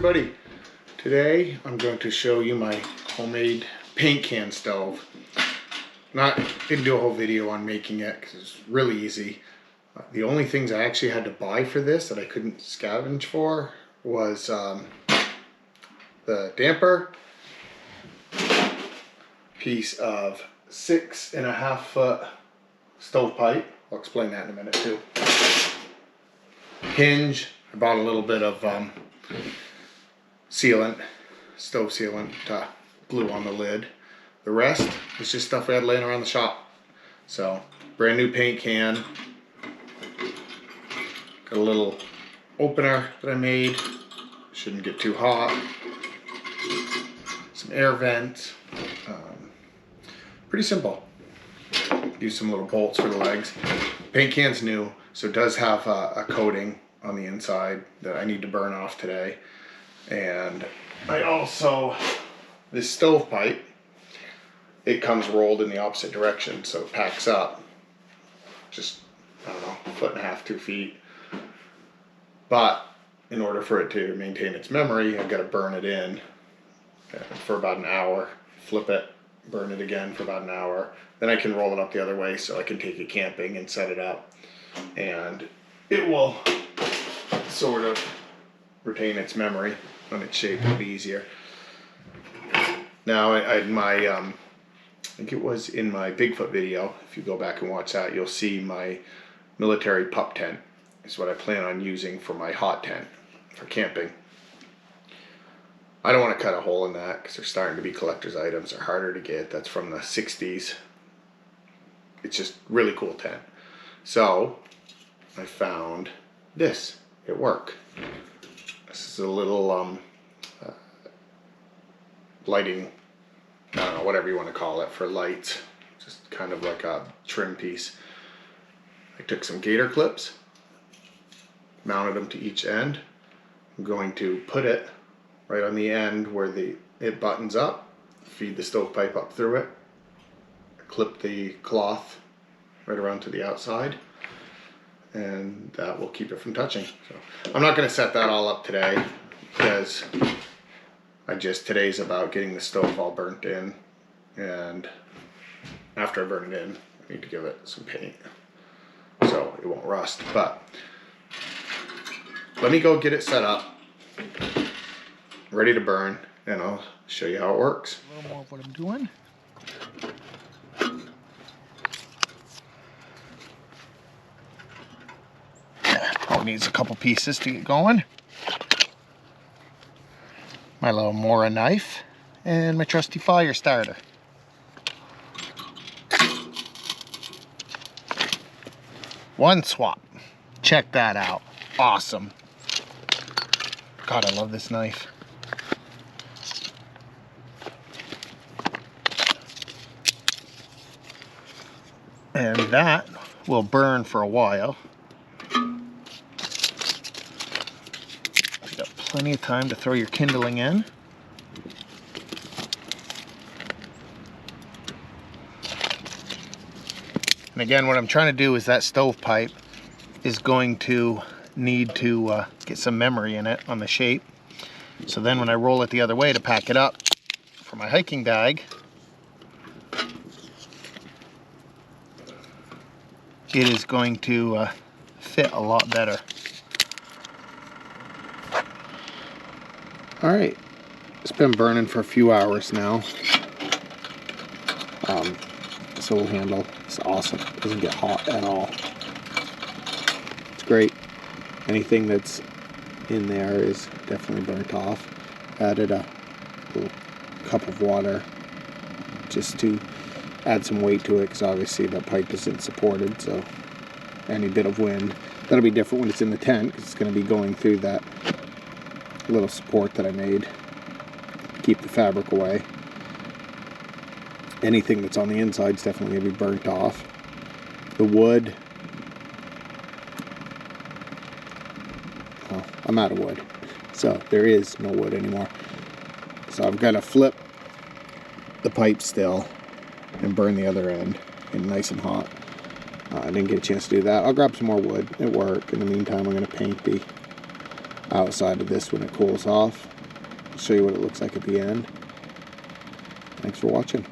everybody. Today I'm going to show you my homemade paint can stove. Didn't do a whole video on making it because it's really easy. The only things I actually had to buy for this that I couldn't scavenge for was the damper, piece of 6.5 foot stovepipe. I'll explain that in a minute too. Hinge. I bought a little bit of sealant, stove sealant, glue on the lid. The rest is just stuff we had laying around the shop. So, brand new paint can. Got a little opener that I made. Shouldn't get too hot. Some air vents. Pretty simple. Use some little bolts for the legs. Paint can's new, so it does have a coating on the inside that I need to burn off today. And I also, this stovepipe, it comes rolled in the opposite direction, so it packs up just, I don't know, 1.5 to 2 feet. But in order for it to maintain its memory, I've got to burn it in for about an hour, flip it, burn it again for about an hour. Then I can roll it up the other way so I can take it camping and set it up. And it will sort of retain its memory on its shape. It'll be easier. Now, I think it was in my Bigfoot video. If you go back and watch that, you'll see my military pup tent. Is what I plan on using for my hot tent for camping. I don't want to cut a hole in that because they're starting to be collector's items. They're harder to get. That's from the 60s. It's just really cool tent. So I found this at work. This is a little lighting, I don't know, whatever you want to call it, for lights. Just kind of like a trim piece. I took some gator clips, mounted them to each end. I'm going to put it right on the end where it buttons up, feed the stovepipe up through it, clip the cloth right around to the outside, and that will keep it from touching. So I'm not going to set that all up today because today's about getting the stove all burnt in, and after I burn it in, I need to give it some paint so it won't rust. But let me go get it set up, ready to burn, and I'll show you how it works. A little more of what I'm doing. Probably needs a couple pieces to get going. My little Mora knife and my trusty fire starter. One swap. Check that out. Awesome. God, I love this knife. And that will burn for a while. You got plenty of time to throw your kindling in. And again, what I'm trying to do is that stovepipe is going to need to get some memory in it on the shape. So then when I roll it the other way to pack it up for my hiking bag, it is going to fit a lot better. Alright, it's been burning for a few hours now. This little handle is awesome. It doesn't get hot at all. It's great. Anything that's in there is definitely burnt off. Added a little cup of water just to add some weight to it, because obviously the pipe isn't supported, so any bit of wind, that'll be different when it's in the tent, because it's going to be going through that little support that I made to keep the fabric away. Anything that's on the inside is definitely going to be burnt off. The wood, well, I'm out of wood, so there is no wood anymore. So I've got to flip the pipe still and burn the other end and nice and hot. I didn't get a chance to do that. I'll grab some more wood at work. In the meantime, I'm going to paint the outside of this when it cools off. I'll show you what it looks like at the end. Thanks for watching.